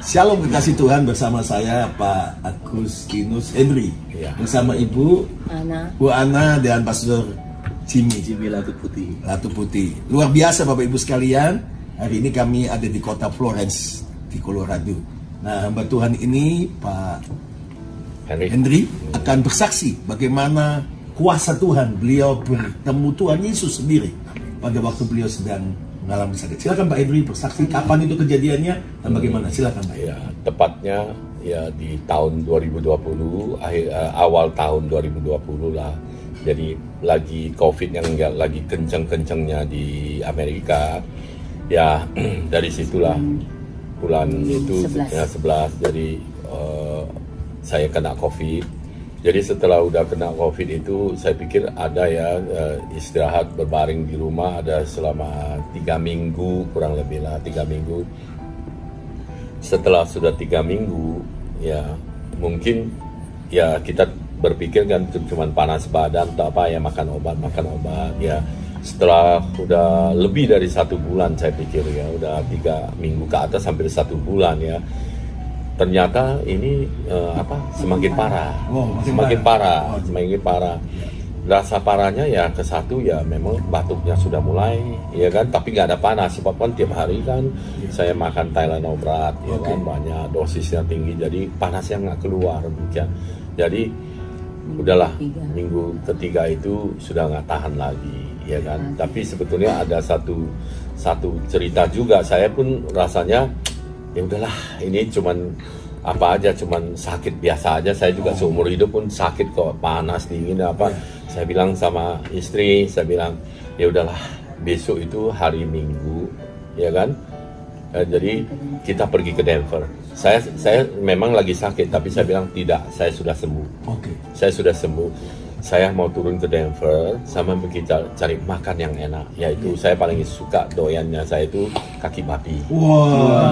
Shalom kekasih Tuhan, bersama saya Pak Agustinus Henry, bersama Ibu Ana dan Pastor Jimmy Latu Putih. Luar biasa Bapak Ibu sekalian, hari ini kami ada di kota Florence di Colorado. Nah, hamba Tuhan ini Pak Henry akan bersaksi bagaimana kuasa Tuhan, beliau bertemu Tuhan Yesus sendiri pada waktu beliau sedang mengalami sakit. Silakan Pak Henry bersaksi kapan itu kejadiannya dan bagaimana. Silakan Pak. Ya, tepatnya ya di tahun 2020, awal tahun 2020 lah. Jadi lagi COVID yang lagi kenceng-kencengnya di Amerika. Ya, dari situlah bulan itu 11. Jadi saya kena COVID. Jadi setelah udah kena COVID itu, saya pikir ada ya istirahat berbaring di rumah ada selama 3 minggu, kurang lebih lah 3 minggu. Setelah sudah 3 minggu, ya mungkin ya kita berpikir kan cuma panas badan atau apa ya, makan obat ya. Setelah udah lebih dari 1 bulan saya pikir ya, udah 3 minggu ke atas hampir 1 bulan ya. Ternyata ini semakin parah, semakin parah. Rasa parahnya ya ke satu ya memang batuknya sudah mulai, ya kan. Tapi nggak ada panas, sebab kan tiap hari kan saya makan Tylenol berat, ya kan, banyak dosisnya tinggi, jadi panasnya nggak keluar, ya. Jadi udahlah minggu ketiga itu sudah nggak tahan lagi, ya kan. Tapi sebetulnya ada satu cerita juga, saya pun rasanya ya udahlah, ini cuman cuman sakit biasa aja. Saya juga seumur hidup pun sakit kok, panas dingin apa. Saya bilang sama istri, saya bilang ya udahlah, besok itu hari Minggu, ya kan. Jadi kita pergi ke Denver. Saya memang lagi sakit, tapi saya bilang tidak, saya sudah sembuh. Saya sudah sembuh. Saya mau turun ke Denver sama kita cari makan yang enak, yaitu saya paling suka doyannya saya itu kaki babi.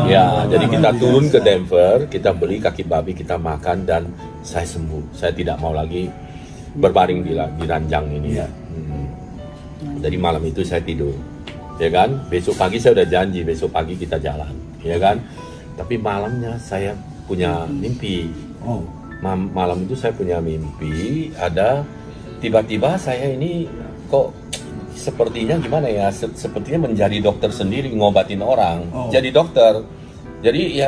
Ya, jadi kita turun ke Denver, kita beli kaki babi, kita makan, dan saya sembuh. Saya tidak mau lagi berbaring di ranjang ini. Jadi malam itu saya tidur, ya kan. Besok pagi saya udah janji, besok pagi kita jalan, ya kan. Tapi malamnya saya punya mimpi. Malam itu saya punya mimpi, ada tiba-tiba saya ini kok sepertinya gimana ya, sepertinya menjadi dokter sendiri, ngobatin orang. Jadi dokter, jadi ya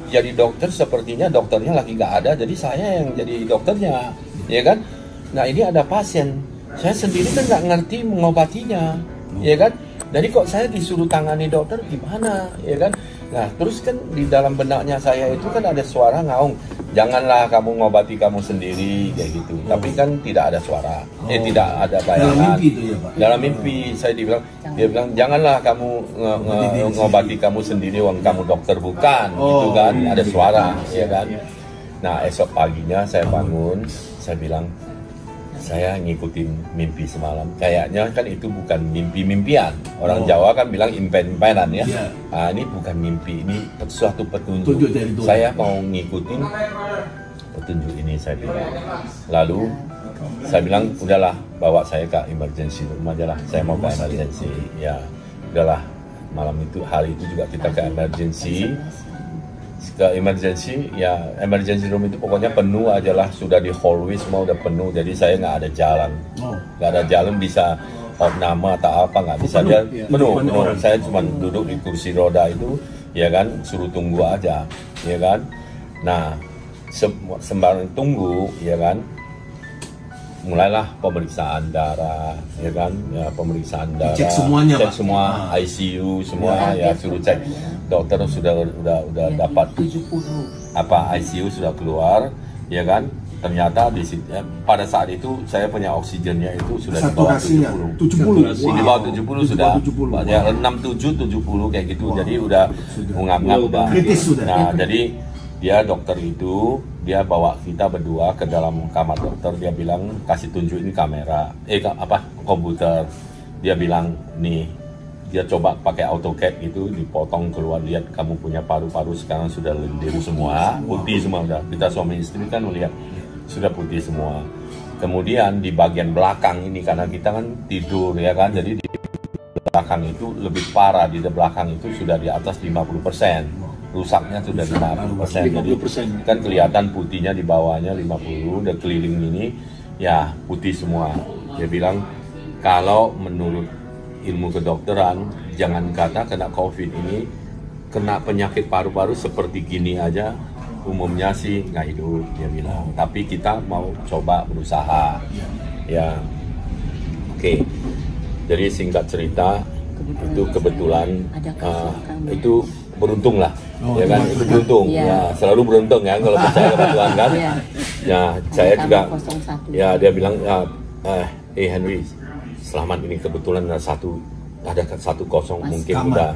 jadi dokter, sepertinya dokternya lagi nggak ada, jadi saya yang jadi dokternya, ya kan. Nah, ini ada pasien, saya sendiri kan nggak ngerti mengobatinya, ya kan. Jadi kok saya disuruh tangani dokter gimana, ya kan. Nah, terus kan di dalam benaknya saya itu kan ada suara ngaung, janganlah kamu ngobati kamu sendiri, kayak gitu. Tapi kan tidak ada suara, tidak ada bayangan. Dalam mimpi itu ya Pak? Dalam mimpi dia bilang janganlah kamu ngobati kamu sendiri, wong kamu dokter bukan, gitu kan. Ada suara, ya kan. Nah, esok paginya saya bangun, saya bilang, saya ngikutin mimpi semalam. Kayaknya kan itu bukan mimpi-mimpian. Orang Jawa kan bilang impen-impenan ya. Nah, ini bukan mimpi, ini suatu petunjuk. Saya mau ngikutin petunjuk ini, saya bilang. Lalu saya bilang, udahlah, bawa saya ke emergency room aja lah. Saya mau ke emergency. Ya, udahlah. Malam itu, hari itu juga kita ke emergency. Ya emergency room itu pokoknya penuh aja lah, sudah di hallway semua udah penuh, jadi saya nggak ada jalan, bisa nama atau apa, nggak bisa, dia penuh. Saya cuma duduk di kursi roda itu, ya kan, suruh tunggu aja, ya kan. Nah, sembarang tunggu, ya kan, mulailah pemeriksaan darah, ya kan, ya pemeriksaan darah, cek semuanya, cek semua, ICU semua, ya suruh cek. Dokter sudah dapat ICU sudah keluar, ya kan. Ternyata pada saat itu saya punya oksigennya itu sudah di bawah 70. Di bawah 70 sudah, ya 67 70 kayak gitu. Jadi udah ngap-ngap udah. Nah, jadi dia dokter itu, dia bawa kita berdua ke dalam kamar dokter, dia bilang kasih tunjuk ini kamera, komputer. Dia bilang nih, dia coba pakai AutoCAD itu, dipotong keluar, lihat kamu punya paru-paru sekarang sudah lendir semua, putih semua udah. Kita suami istri kan melihat sudah putih semua. Kemudian di bagian belakang ini, karena kita kan tidur, ya kan, jadi di belakang itu lebih parah, di belakang itu sudah di atas 50%. rusaknya sudah 50%. Jadi kan kelihatan putihnya di bawahnya 50, dan keliling ini ya putih semua. Dia bilang kalau menurut ilmu kedokteran, jangan kata kena COVID ini, kena penyakit paru-paru seperti gini aja umumnya sih nggak hidup, dia bilang. Tapi kita mau coba berusaha. Ya, oke. Jadi singkat cerita, itu kebetulan itu beruntung lah, ya kan? Itu beruntung, ya selalu beruntung ya kalau percaya kepada Tuhan kan. Ya, saya juga, ya dia bilang, Henry, selamat, ini kebetulan ada 1-0 mungkin udah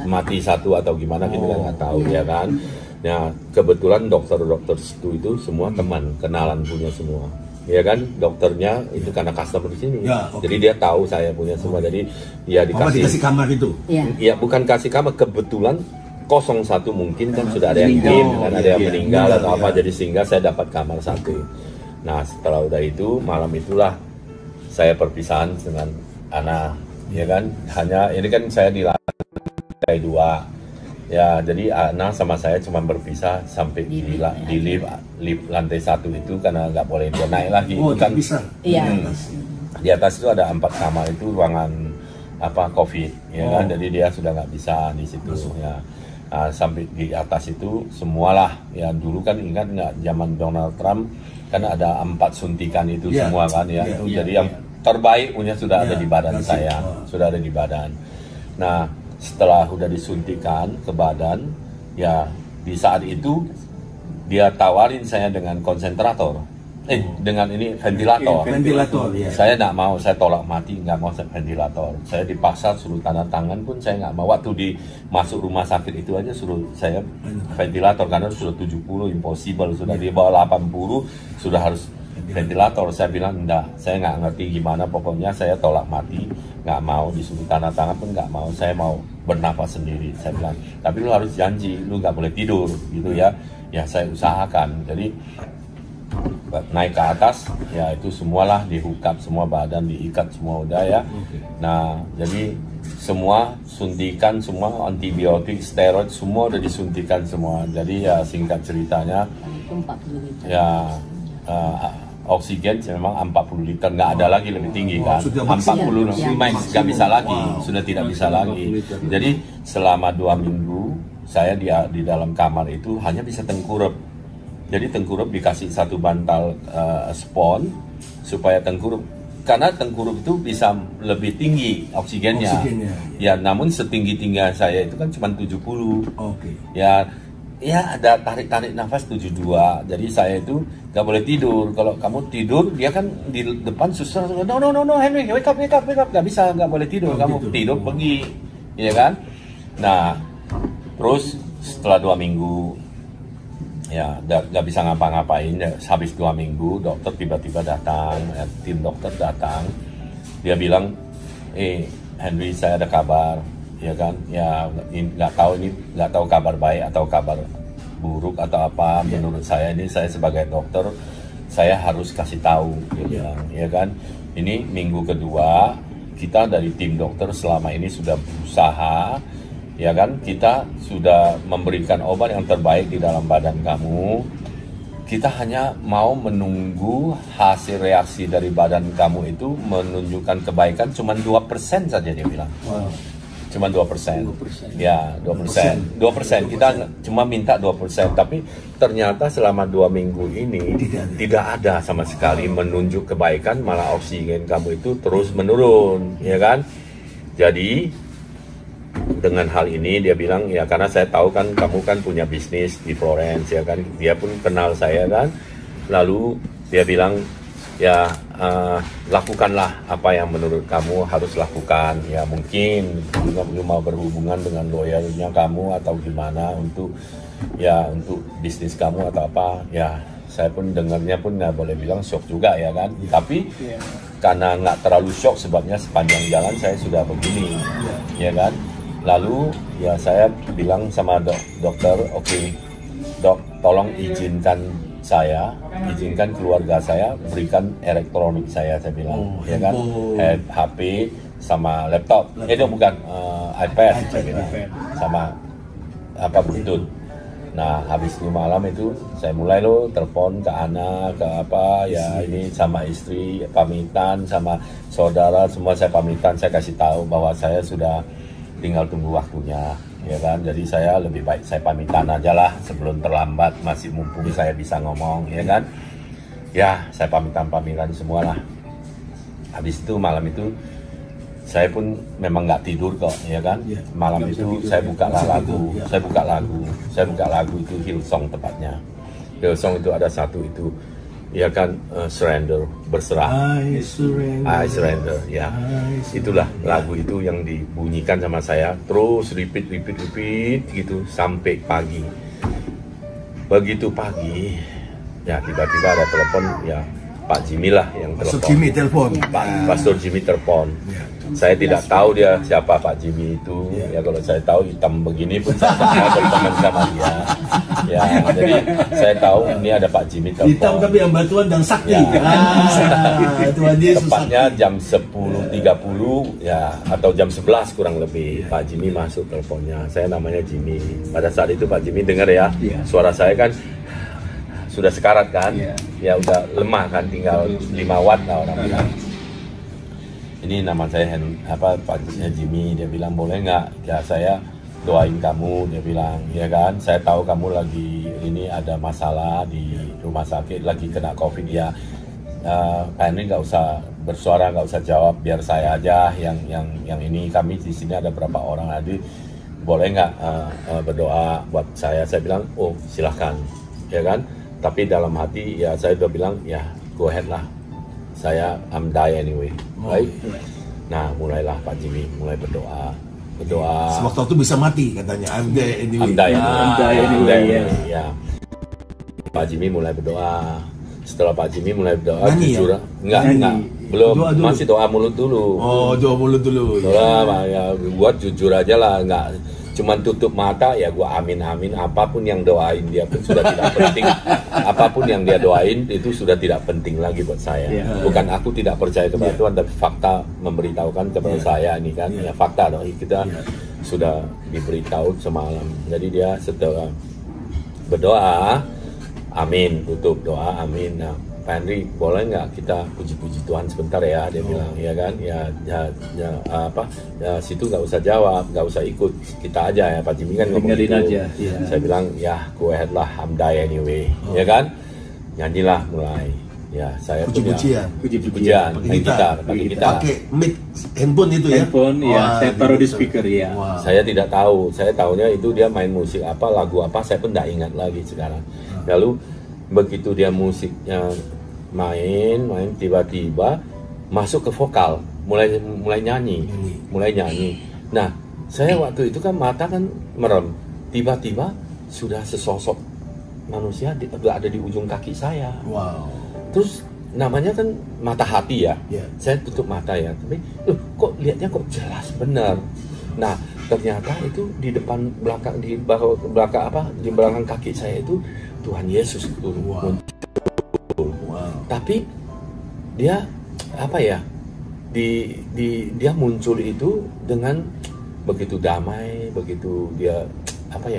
mati satu atau gimana kita nggak tahu ya kan. Ya kebetulan dokter-dokter itu semua teman, kenalan punya semua. Ya kan, dokternya itu karena customer di sini, jadi dia tahu saya punya semua, jadi ya dikasih kamar itu. Ya bukan kasih kamar, kebetulan 01 mungkin kan sudah ada yang kan ada yang meninggal atau apa, jadi sehingga saya dapat kamar 1. Nah setelah udah itu, malam itulah saya perpisahan dengan Ana, ya kan, hanya ini kan saya di lantai 2. Ya, jadi Ana sama saya cuma berpisah sampai di lift lantai 1 itu, karena nggak boleh dia naik lagi. Kan bisa. Iya. Di atas itu ada 4 kamar, itu ruangan COVID, ya kan. Jadi dia sudah nggak bisa di situ. Ya. Nah, sampai di atas itu semualah. Ya dulu kan ingat nggak zaman Donald Trump kan ada 4 suntikan itu semua kan ya. Jadi yang terbaik punya sudah ada di badan saya, sudah ada di badan. Nah setelah udah disuntikan ke badan, ya di saat itu dia tawarin saya dengan konsentrator, dengan ini ventilator. Saya nggak mau, saya tolak mati, nggak mau ventilator. Saya dipaksa suruh tanda tangan pun saya nggak mau. Waktu di masuk rumah sakit itu aja suruh saya ventilator, karena sudah 70 impossible, sudah di bawah 80 sudah harus ventilator. Saya bilang enggak, saya nggak ngerti gimana, pokoknya saya tolak mati, nggak mau disuruh tanda tangan pun nggak mau, saya mau bernafas sendiri. Saya bilang, tapi lu harus janji, lu nggak boleh tidur gitu ya. Ya saya usahakan. Jadi naik ke atas, ya itu semualah dihukap, semua badan diikat semua udah ya. Nah jadi semua suntikan, semua antibiotik, steroid, semua udah disuntikan semua. Jadi ya singkat ceritanya, ya oksigen memang 40 liter, nggak ada lagi lebih tinggi kan, 40 nggak bisa lagi, sudah tidak bisa lagi. Jadi selama 2 minggu saya di dalam kamar itu hanya bisa tengkurap. Jadi tengkurap dikasih 1 bantal spon supaya tengkurap, karena tengkurap itu bisa lebih tinggi oksigennya. Ya namun setinggi-tinggi saya itu kan cuma 70. Ya ada tarik nafas 72. Jadi saya itu nggak boleh tidur. Kalau kamu tidur, dia kan di depan suster, no Henry, wake up, nggak bisa, nggak boleh tidur. Kamu tidur pergi, ya kan? Nah, terus setelah 2 minggu, ya nggak bisa ngapa-ngapain. Habis 2 minggu, dokter tiba-tiba datang, tim dokter datang. Dia bilang, Henry, saya ada kabar. Ya kan, ya nggak tahu kabar baik atau kabar buruk atau apa. Menurut saya ini, saya sebagai dokter, saya harus kasih tahu, dia bilang, ya kan. Ini minggu kedua kita dari tim dokter selama ini sudah berusaha, ya kan, kita sudah memberikan obat yang terbaik di dalam badan kamu. Kita hanya mau menunggu hasil reaksi dari badan kamu itu menunjukkan kebaikan cuma 2% saja, dia bilang. Cuma 2%. Ya, 2%. 2%. Kita cuma minta 2%. Tapi ternyata selama 2 minggu ini tidak ada sama sekali menunjuk kebaikan, malah oksigen kamu itu terus menurun, ya kan? Jadi dengan hal ini dia bilang, ya karena saya tahu kan kamu kan punya bisnis di Florence, ya kan? Dia pun kenal saya kan. Lalu dia bilang, ya lakukanlah apa yang menurut kamu harus lakukan. Ya mungkin juga mau berhubungan dengan lawyernya kamu atau gimana untuk bisnis kamu atau apa. Ya saya pun dengarnya pun nggak boleh bilang shock juga, ya kan. Tapi karena nggak terlalu shock, sebabnya sepanjang jalan saya sudah begini, ya kan. Lalu ya saya bilang sama dokter, oke, dok, tolong izinkan keluarga saya berikan elektronik saya bilang, ya kan, HP sama laptop, itu bukan iPad, saya bilang, sama apa buntut. Nah habis itu malam itu saya mulai loh telepon ke anak, ke apa ya, ini sama istri pamitan, sama saudara semua saya pamitan, saya kasih tahu bahwa saya sudah tinggal tunggu waktunya, ya kan. Jadi saya lebih baik saya pamitan aja lah sebelum terlambat, masih mumpung saya bisa ngomong, ya kan. Ya saya pamitan semua lah. Habis itu malam itu saya pun memang nggak tidur kok, ya kan. Malam itu saya buka lagu, saya buka lagu itu Hillsong tepatnya. Hillsong itu ada satu itu, ya kan, surrender, berserah. I surrender, ya. Itulah lagu itu yang dibunyikan sama saya, terus repeat gitu sampai pagi. Begitu pagi, ya tiba-tiba ada telepon, ya Pak Jimmy lah yang telepon. Pastor Jimmy telepon. Pastor Jimmy telepon. Saya tidak tahu dia siapa Pak Jimmy itu. Ya kalau saya tahu hitam begini pun saya berteman sama dia. Ya jadi saya tahu ini ada Pak Jimmy telepon. Hitam tapi yang bantuan dan sakti. Tuhan Yesus. Tepatnya jam 10.30 ya atau jam 11 kurang lebih Pak Jimmy masuk teleponnya. Saya namanya Jimmy. Pada saat itu Pak Jimmy dengar ya, suara saya kan sudah sekarat kan, ya udah lemah kan, tinggal 5 watt lah orang bilang. Ini nama saya Pak Jimmy, dia bilang boleh nggak ya saya doain kamu, dia bilang, ya kan, saya tahu kamu lagi ini ada masalah di rumah sakit, lagi kena COVID ya. Ini nggak usah bersuara, nggak usah jawab, biar saya aja yang ini, kami di sini ada berapa orang tadi, boleh nggak berdoa buat saya? Saya bilang oh silahkan, ya kan. Tapi dalam hati ya saya udah bilang ya go ahead lah, saya I'm die anyway, right? Nah mulailah Pak Jimmy mulai berdoa. Sewaktu itu bisa mati katanya, I'm die anyway. I'm die anyway. Ya. Pak Jimmy mulai berdoa. Setelah Pak Jimmy mulai berdoa, jujur enggak, belum, masih doa mulut dulu. Oh, doa mulut dulu. Doa ya, buat jujur aja lah, enggak cuman tutup mata ya gua amin, apapun yang doain dia pun sudah tidak penting. Apapun yang dia doain itu sudah tidak penting lagi buat saya. Bukan aku tidak percaya kepada Tuhan, tapi fakta memberitahukan kepada saya ini kan, ya fakta dong, kita sudah diberitahu semalam. Jadi dia setelah berdoa amin, tutup doa amin. Nah Pak Henry boleh nggak kita puji-puji Tuhan sebentar ya, dia bilang, ya kan, situ nggak usah jawab, nggak usah ikut, kita aja ya Pak Jimmy kan ngomong gitu. Saya bilang ya go ahead lah, I'm die anyway, ya kan, nyanyilah mulai, ya saya puji-pujian, pakai gitar, pakai mic handphone itu ya, saya taruh di speaker ya. Saya tidak tahu, saya tahunya itu dia main musik apa, lagu apa, saya pun tidak ingat lagi sekarang. Lalu begitu dia musiknya main tiba-tiba masuk ke vokal, mulai nyanyi. Nah saya waktu itu kan mata kan merem, tiba-tiba sudah sesosok manusia ada di ujung kaki saya. Terus namanya kan mata hati ya, saya tutup mata ya, tapi kok lihatnya kok jelas benar. Nah ternyata itu di belakang di belakang kaki saya itu Tuhan Yesus itu muncul. Tapi dia dia muncul itu dengan begitu damai, begitu dia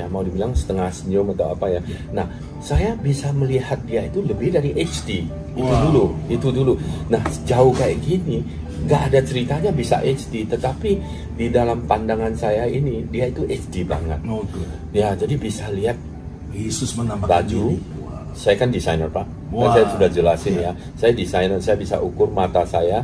mau dibilang setengah senyum atau apa ya. Nah saya bisa melihat dia itu lebih dari HD itu dulu. Nah jauh kayak gini nggak ada ceritanya bisa HD, tetapi di dalam pandangan saya ini dia itu HD banget. Ya jadi bisa lihat Yesus menampakkan baju. Saya kan desainer Pak, saya sudah jelasin ya. Saya desainer, saya bisa ukur mata saya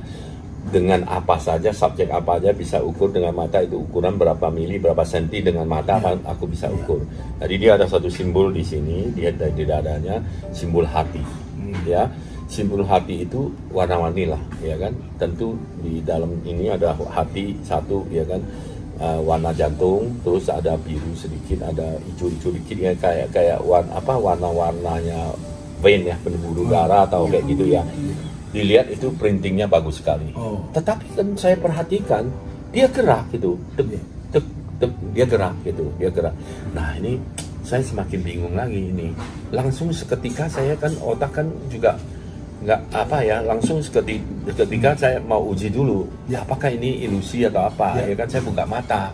dengan apa saja, subjek apa aja bisa ukur dengan mata itu, ukuran berapa mili, berapa senti dengan mata aku bisa ukur. Jadi dia ada satu simbol di sini, dia di dadanya simbol hati, ya. Simbol hati itu warna-warni lah, ya kan. Tentu di dalam ini ada hati satu, ya kan. Warna jantung, terus ada biru sedikit, ada hijau-hijau dikit ya, kayak warna-warnanya vein ya, pembuluh darah atau kayak gitu ya. Dilihat itu printingnya bagus sekali. Tetapi kan saya perhatikan dia gerak gitu, dia gerak. Nah ini saya semakin bingung lagi ini. Langsung seketika saya kan otak kan juga langsung ketika saya mau uji dulu ya apakah ini ilusi atau apa, ya kan, saya buka mata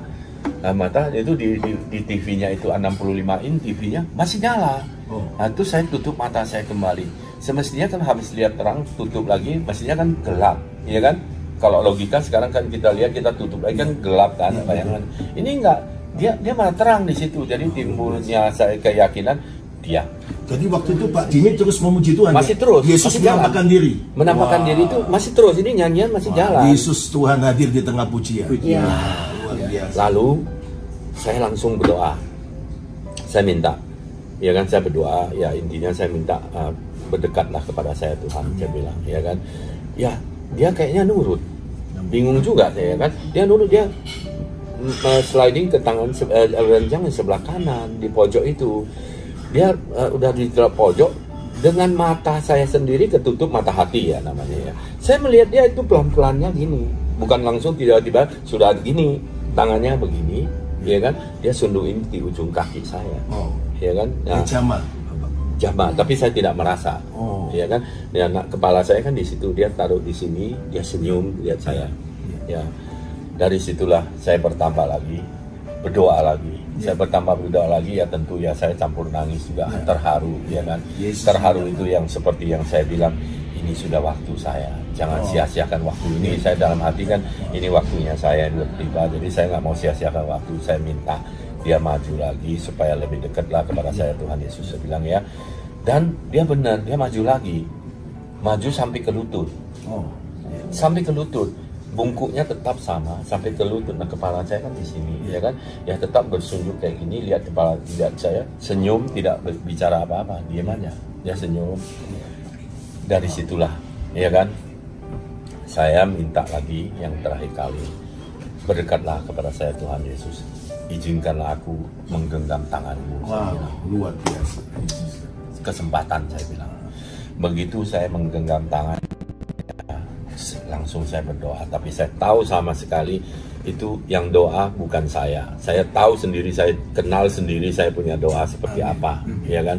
mata itu di TV-nya itu 65 in TV-nya masih nyala. Nah, itu saya tutup mata saya kembali. Semestinya kan habis lihat terang tutup lagi, mestinya kan gelap, ya kan? Kalau logika sekarang kan kita lihat kita tutup lagi kan gelap kan bayangan. Ini enggak, dia malah terang di situ. Jadi timbulnya saya keyakinan dia. Jadi waktu itu Pak Jimmy terus memuji Tuhan. Masih terus. Yesus masih menampakkan diri. Menampakkan diri itu masih terus. Ini nyanyian masih jalan. Yesus Tuhan hadir di tengah pujian. Ya. Luar biasa. Lalu saya langsung berdoa. Saya minta, ya kan, saya berdoa. Ya intinya saya minta berdekatlah kepada saya Tuhan. Saya bilang, ya kan. Ya dia kayaknya nurut. Bingung juga saya kan. Dia nurut, dia sliding ke tangan ranjang sebelah kanan di pojok itu. Dia udah di pojok dengan mata saya sendiri ketutup, mata hati ya namanya ya. Saya melihat dia itu pelan-pelannya gini, bukan langsung tiba-tiba sudah gini, tangannya begini, ya kan? Dia sunduin di ujung kaki saya, ya kan? Nah, jama, tapi saya tidak merasa, ya kan? Ya, kepala saya kan di situ, dia taruh di sini, dia senyum lihat saya, ya. Dari situlah saya bertambah lagi, berdoa lagi. Saya bertambah berdoa lagi, ya tentu ya saya campur nangis juga, terharu, ya kan. Terharu itu yang seperti yang saya bilang, ini sudah waktu saya, jangan sia-siakan waktu ini. Saya dalam hati kan ini waktunya saya tiba, jadi saya nggak mau sia-siakan waktu. Saya minta dia maju lagi supaya lebih dekatlah kepada saya Tuhan Yesus. Saya bilang ya, dan dia benar, dia maju lagi, maju sampai ke lutut, sampai ke lutut. Bungkuknya tetap sama sampai ke lutut. Nah, kepala saya kan di sini, ya kan? Ya tetap bersunduk kayak gini, lihat kepala, lihat saya, senyum, tidak bicara apa-apa, diam aja, dia senyum. Dari situlah, ya kan? Saya minta lagi yang terakhir kali, berdekatlah kepada saya Tuhan Yesus, izinkanlah aku menggenggam tanganmu. Wow, luar biasa. Kesempatan saya bilang. Begitu saya menggenggam tangan, langsung saya berdoa, tapi saya tahu sama sekali itu yang doa bukan saya. Saya tahu sendiri, saya kenal sendiri saya punya doa seperti apa, ya kan.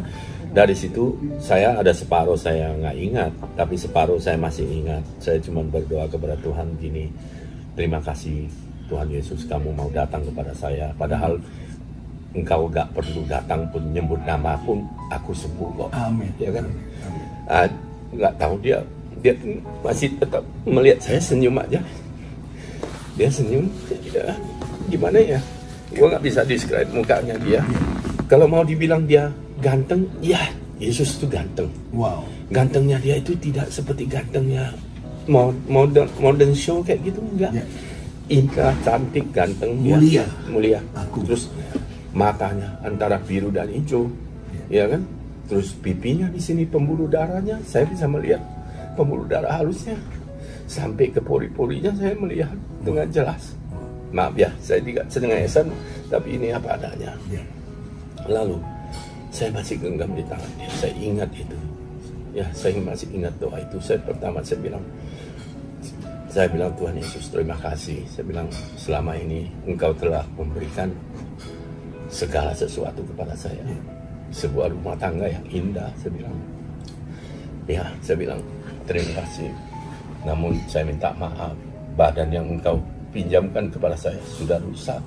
Dari situ saya ada separuh saya nggak ingat, tapi separuh saya masih ingat. Saya cuma berdoa kepada Tuhan gini, terima kasih Tuhan Yesus, kamu mau datang kepada saya, padahal engkau gak perlu datang pun, nyebut nama pun aku sembuh kok. Amin. Ya kan. Nggak tahu dia masih tetap melihat saya senyum aja. Dia senyum, ya, gimana ya? Gue nggak bisa describe mukanya dia. Kalau mau dibilang dia ganteng, ya Yesus itu ganteng. Wow. Gantengnya dia itu tidak seperti gantengnya modern show kayak gitu, enggak. Ya. Indah, cantik, ganteng, mulia. Mulia. Aku. Terus matanya antara biru dan hijau, ya kan? Terus pipinya di sini pembuluh darahnya, saya bisa melihat pembuluh darah halusnya sampai ke pori-porinya, saya melihat dengan jelas. Maaf ya, saya tidak cengengesan, tapi ini apa adanya. Lalu saya masih genggam di tangan dia, saya ingat itu. Ya, saya masih ingat doa itu. Saya pertama saya bilang Tuhan Yesus, terima kasih. Saya bilang selama ini Engkau telah memberikan segala sesuatu kepada saya. Sebuah rumah tangga yang indah, saya bilang. Ya, saya bilang terima kasih. Namun saya minta maaf, badan yang Engkau pinjamkan kepada saya sudah rusak.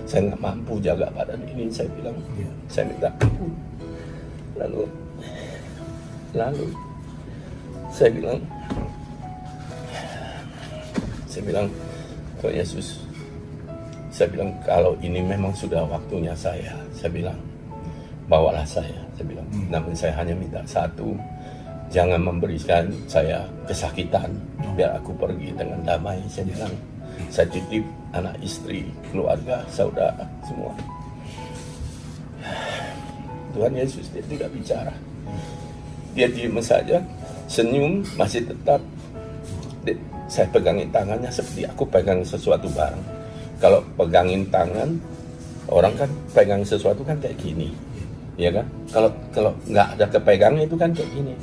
Saya nggak mampu jaga badan ini, saya bilang. Saya minta ampun. Lalu saya bilang Tuhan Yesus, saya bilang kalau ini memang sudah waktunya saya bilang bawalah saya bilang. Namun saya hanya minta satu, jangan memberikan saya kesakitan, biar aku pergi dengan damai. Saya bilang, saya titip anak istri, keluarga, saudara, semua. Tuhan Yesus dia tidak bicara, dia diam saja, senyum, masih tetap. Saya pegangin tangannya seperti aku pegang sesuatu barang. Kalau pegangin tangan, orang kan pegang sesuatu kan kayak gini, ya kan? Kalau nggak ada kepegangnya itu kan kayak gini.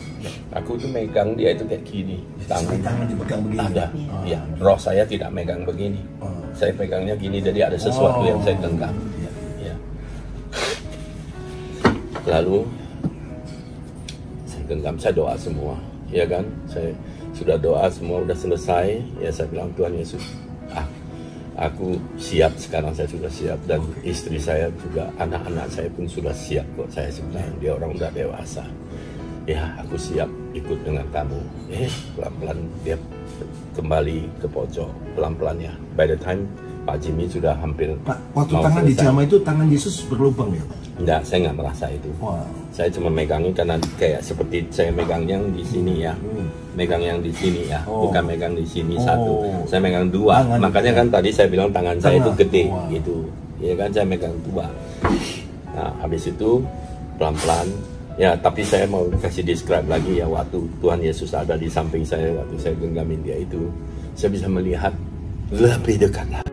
Aku itu megang dia itu kayak gini. Tangan dipegang begini. Ada, ya. Roh saya tidak megang begini. Saya pegangnya gini, jadi ada sesuatu yang saya genggam. Ya. Lalu saya genggam, saya doa semua, ya kan? Saya sudah doa semua, udah selesai. Ya saya bilang Tuhan Yesus, aku siap sekarang, saya sudah siap, dan istri saya juga, anak-anak saya pun sudah siap kok. Saya sebenarnya dia orang udah dewasa. Ya, aku siap ikut dengan kamu. Pelan-pelan dia kembali ke pojok, pelan-pelan ya. By the time Pak Jimmy sudah hampir. Pak, waktu tangan selesai. Dijamah itu tangan Yesus berlubang ya, Pak? Enggak, saya nggak merasa itu. Wow. Saya cuma megangin karena kayak seperti saya megang yang di sini ya, megang yang di sini ya, bukan megang di sini satu. Saya megang dua. Tangan, makanya kan tadi saya bilang tangan saya itu gede gitu, ya kan, saya megang dua. Nah, habis itu pelan-pelan. Ya, tapi saya mau kasih describe lagi ya, waktu Tuhan Yesus ada di samping saya, waktu saya genggamin dia itu, saya bisa melihat lebih dekat lagi.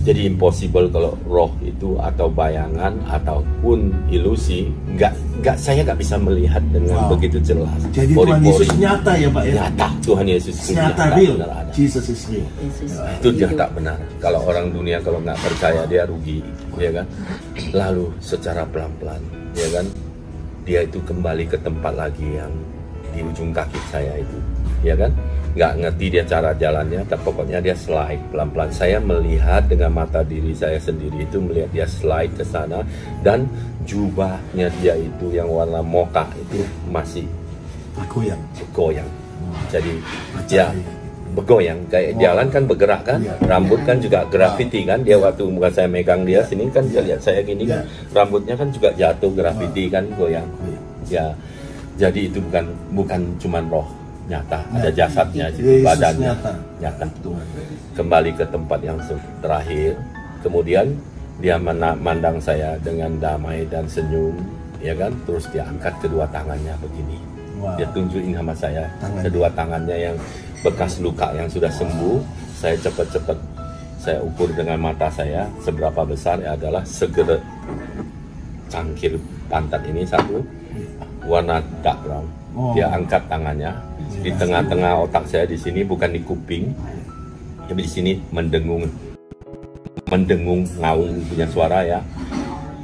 Jadi impossible kalau roh itu atau bayangan ataupun ilusi, saya nggak bisa melihat dengan begitu jelas. Jadi Tuhan Yesus nyata ya Pak ya? Nyata, Tuhan Yesus nyata, real. Jesus is real. Itu nyata benar. Kalau orang dunia kalau nggak percaya dia rugi, ya kan? Lalu secara pelan-pelan, ya kan, dia itu kembali ke tempat lagi yang di ujung kaki saya itu, ya kan, nggak ngerti dia cara jalannya, tapi pokoknya dia slide pelan-pelan. Saya melihat dengan mata diri saya sendiri itu, melihat dia slide ke sana, dan jubahnya dia itu yang warna mocha itu masih bergoyang. Jadi ya bergoyang, kayak jalan kan bergerak kan, rambut kan juga grafiti kan, dia waktu bukan saya megang dia sini kan, dia lihat saya gini kan, rambutnya kan juga jatuh grafiti kan, goyang. Ya, jadi itu bukan cuma roh, nyata, ada jasadnya, badannya nyata. Kembali ke tempat yang terakhir, kemudian dia memandang saya dengan damai dan senyum, ya kan, terus dia angkat kedua tangannya begini. Dia tunjukin sama saya kedua tangannya yang bekas luka yang sudah sembuh. Saya cepat-cepat saya ukur dengan mata saya seberapa besar, adalah segede cangkir pantat ini satu, warna dark brown. Dia angkat tangannya di tengah-tengah otak saya di sini, bukan di kuping, tapi di sini mendengung ngaung punya suara ya.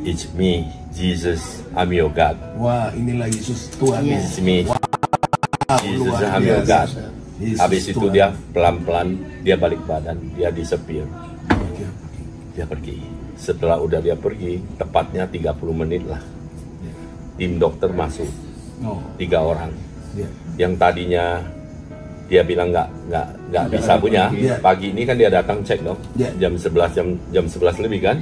It's me, Jesus, I'm your God. Wah, inilah Yesus Tuhan. It's me, Jesus, I'm your God. Habis itu dia pelan-pelan dia balik badan, dia disappear. Dia pergi. Setelah udah dia pergi, tepatnya 30 menit lah, tim dokter masuk, 3 orang. Yang tadinya dia bilang nggak bisa punya, pagi ini kan dia datang cek dong, jam 11 lebih kan.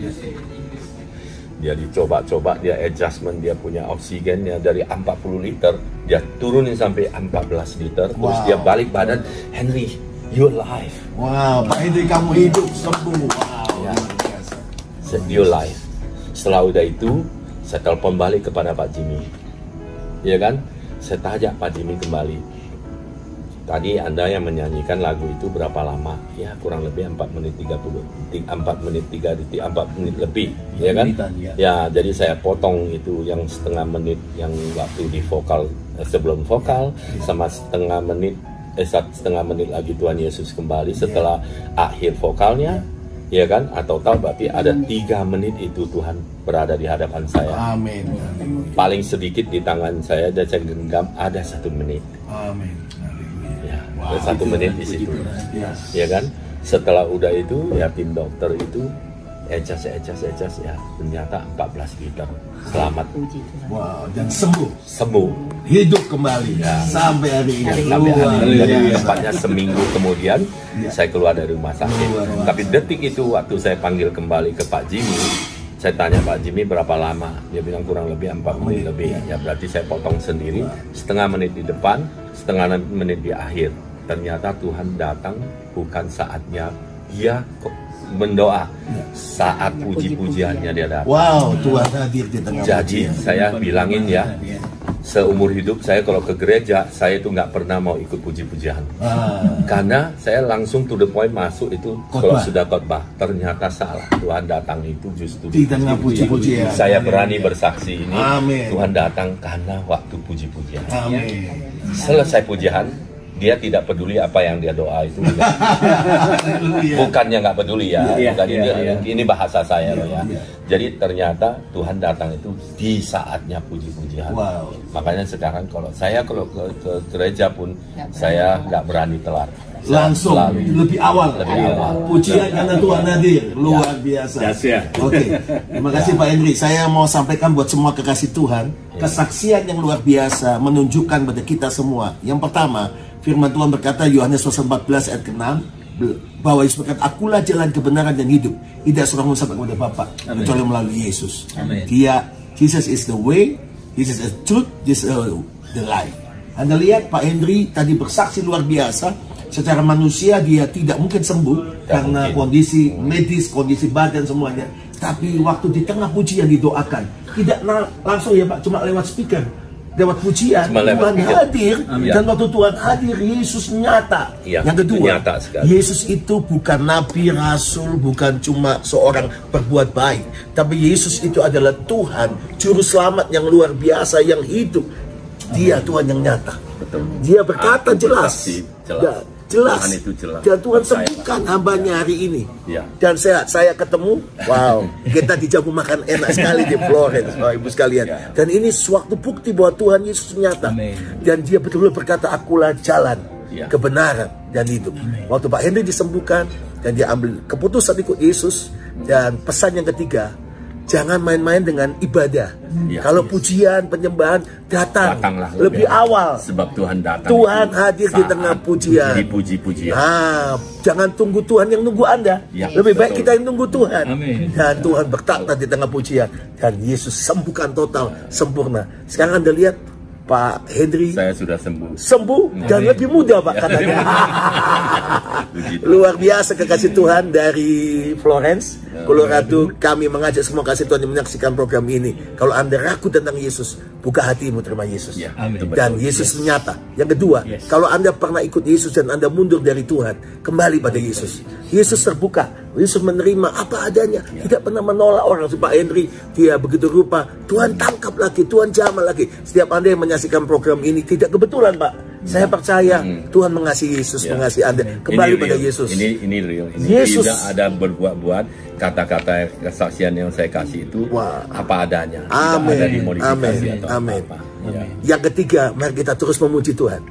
Dia dicoba-coba, dia adjustment, dia punya oksigennya dari 40 liter, dia turunin sampai 14 liter, terus dia balik badan. Henry, you alive. Wow, Pak Henry, kamu hidup, sembuh. Wow, ya. You alive. Setelah udah itu, saya telepon balik kepada Pak Jimmy, ya kan, saya tanya Pak Jimmy kembali, tadi Anda yang menyanyikan lagu itu berapa lama? Ya kurang lebih 4 menit 30, 4 menit 3 detik, 4 menit lebih, ya kan? Ya, jadi saya potong itu yang setengah menit yang waktu di vokal, sebelum vokal, sama setengah menit lagi Tuhan Yesus kembali setelah akhir vokalnya, ya kan? Atau berarti ada 3 menit itu Tuhan berada di hadapan saya. Amin. Paling sedikit di tangan saya dan saya genggam ada 1 menit. Amin. Ya, ada 1 menit di situ, ya kan? Setelah udah itu ya tim dokter itu adjust ya, ternyata 14 liter. Selamat. Wow, dan sembuh, hidup kembali ya. Sampai hari ini. Jadi tepatnya seminggu kemudian saya keluar dari rumah sakit. Tapi detik itu waktu saya panggil kembali ke Pak Jimmy, saya tanya Pak Jimmy berapa lama, dia bilang kurang lebih 4 menit lebih. Ya berarti saya potong sendiri, setengah menit di depan, setengah menit di akhir. Ternyata Tuhan datang bukan saatnya dia mendoa, saat puji-pujiannya dia datang. Wow, Tuhan hadir di tengah. Jadi saya bilangin ya, seumur hidup saya kalau ke gereja, saya itu nggak pernah mau ikut puji-pujian. Karena saya langsung to the point masuk itu kalau sudah khotbah. Ternyata salah, Tuhan datang itu justru di tengah puji-pujian. Saya berani bersaksi ini. Amin. Tuhan datang karena waktu puji-pujian. Amin. Selesai pujian, dia tidak peduli apa yang dia doa itu. Bukannya nggak peduli ya, bukan ini bahasa saya loh ya. Jadi ternyata Tuhan datang itu di saatnya puji-pujian. Wow. Makanya sekarang kalau saya ke gereja pun saya nggak berani telat. langsung lebih awal. Pujian karena Tuhan hadir, luar biasa. Oke, terima kasih Pak Henry. Saya mau sampaikan buat semua kekasih Tuhan, kesaksian yang luar biasa menunjukkan pada kita semua. Yang pertama, firman Tuhan berkata Yohanes 14 ayat ke-6, bahwa Yesus berkata, akulah jalan kebenaran dan hidup. Tidak seorang pun sampai kepada Bapa kecuali melalui Yesus. Jesus is the way, Jesus is the truth, Jesus is the life. Anda lihat Pak Henry tadi bersaksi luar biasa. Secara manusia dia tidak mungkin sembuh karena kondisi medis, kondisi badan semuanya. Tapi waktu di tengah pujian didoakan, tidak langsung ya Pak, cuma lewat speaker, lewat pujian, Tuhan hadir. Dan waktu Tuhan hadir, Yesus nyata. Yang kedua, Yesus itu bukan nabi, rasul, bukan cuma seorang berbuat baik, tapi Yesus itu adalah Tuhan, juru selamat yang luar biasa, yang hidup. Dia Tuhan yang nyata. Dia berkata jelas. Jelas. Dan Tuhan sembuhkan hambanya hari ini. Dan saya ketemu, wow, kita dijamu makan enak sekali di Florence, Bapak Ibu sekalian. Dan ini suatu bukti bahwa Tuhan Yesus nyata. Dan dia betul-betul berkata, akulah jalan, kebenaran, dan hidup. Waktu Pak Henry disembuhkan, dan dia ambil keputusan ikut Yesus. Dan pesan yang ketiga, jangan main-main dengan ibadah. Kalau pujian, penyembahan, datanglah lebih awal. Sebab Tuhan datang. Tuhan hadir di tengah pujian. Dipuji-pujian. Jangan tunggu Tuhan yang nunggu Anda. Lebih baik kita yang nunggu Tuhan. Dan Tuhan bertakhta di tengah pujian. Dan Yesus sembuhkan total, sempurna. Sekarang Anda lihat Pak Henry, saya sudah sembuh dan lebih muda Pak katanya. Luar biasa kekasih Tuhan dari Florence, Colorado. Kami mengajak semua kasih Tuhan yang menyaksikan program ini. Kalau Anda ragu tentang Yesus, buka hatimu terima Yesus. Dan Yesus nyata. Yang kedua, kalau Anda pernah ikut Yesus dan Anda mundur dari Tuhan, kembali pada Yesus. Yesus terbuka, Yesus menerima apa adanya, tidak pernah menolak orang. Pak Henry, dia begitu rupa, Tuhan tangkap lagi, Tuhan jamah lagi. Setiap Anda yang menyaksikan program ini, tidak kebetulan Pak. Saya percaya Tuhan mengasihi Yesus, mengasihi Anda. Kembali pada Yesus. Ini real. Yesus tidak ada berbuat-buat. Kata-kata kesaksian yang saya kasih itu apa adanya. Tidak ada dimodifikasi atau apa-apa. Yang ketiga, mari kita terus memuji Tuhan.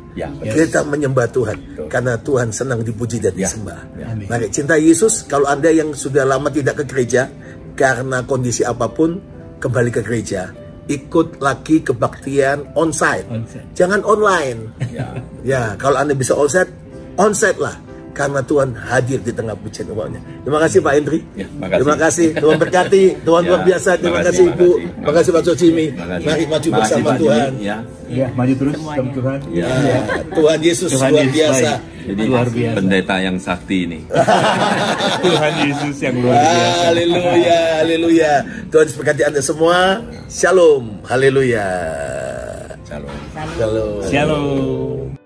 Kita menyembah Tuhan. Karena Tuhan senang dipuji dan disembah. Mari cinta Yesus. Kalau Anda yang sudah lama tidak ke gereja, karena kondisi apapun, kembali ke gereja. Ikut lagi kebaktian onsite. Jangan online. Kalau Anda bisa onsite lah. Karena Tuhan hadir di tengah pujian umatnya. Terima kasih Pak Henry. Terima kasih. Tuhan berkati. Tuhan luar biasa. Terima kasih Ibu. Terima kasih Pak Jimmy. Mari maju bersama Tuhan. Maju terus sama Tuhan. Tuhan Yesus luar biasa. Jadi pendeta yang sakti ini. Tuhan Yesus yang luar biasa. Haleluya, haleluya. Tuhan berkati Anda semua. Shalom. Haleluya. Shalom. Shalom. Shalom.